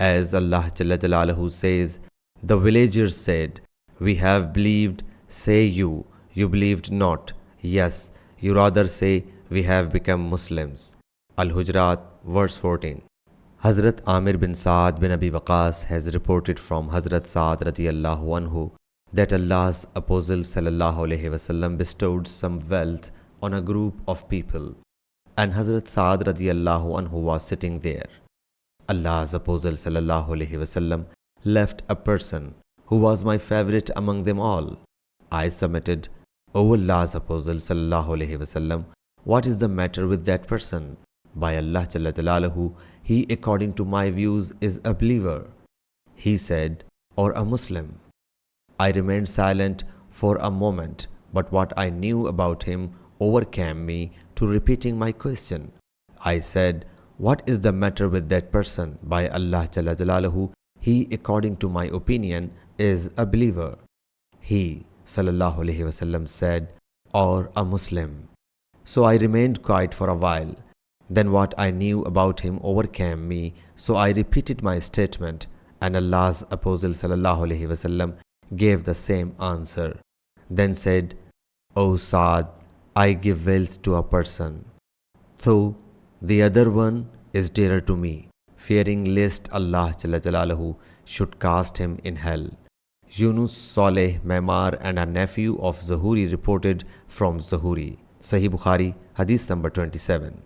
As Allah Jalla Jalaluhu says, the villagers said, "We have believed." Say you, "You believed not." Yes, you rather say, "We have become Muslims." Al-Hujurat, verse 14. Hazrat Amir bin Saad bin Abi Waqas has reported from Hazrat Saad radiyallahu anhu that Allah's Apostle sallallahu alaihi wasallam bestowed some wealth on a group of people, and Hazrat Saad radiyallahu anhu was sitting there. Allah's Apostle sallallahu alaihi wasallam left a person who was my favorite among them all. I submitted, "O Allah's Apostle sallallahu alaihi wasallam, what is the matter with that person? By Allah Jalla Jalaluhu, he according to my views is a believer." He said, "Or a Muslim." I remained silent for a moment, but what I knew about him overcame me to repeating my question. I said, "What is the matter with that person? By Allah Jalla Jalaluhu, he according to my opinion is a believer." He sallallahu alaihi wasallam said, "Or a Muslim." So I remained quiet for a while. Then what I knew about him overcame me, so I repeated my statement, and Allah's Apostle sallallahu alaihi wasallam gave the same answer. Then said, "O Saad, I give wealth to a person, though the other one is dearer to me, fearing lest Allah Jalla Jalaluhu should cast him in hell." Yunus, Saleh, Maimar and a nephew of Zuhuri reported from Zuhuri. Sahih Bukhari, Hadith number 27.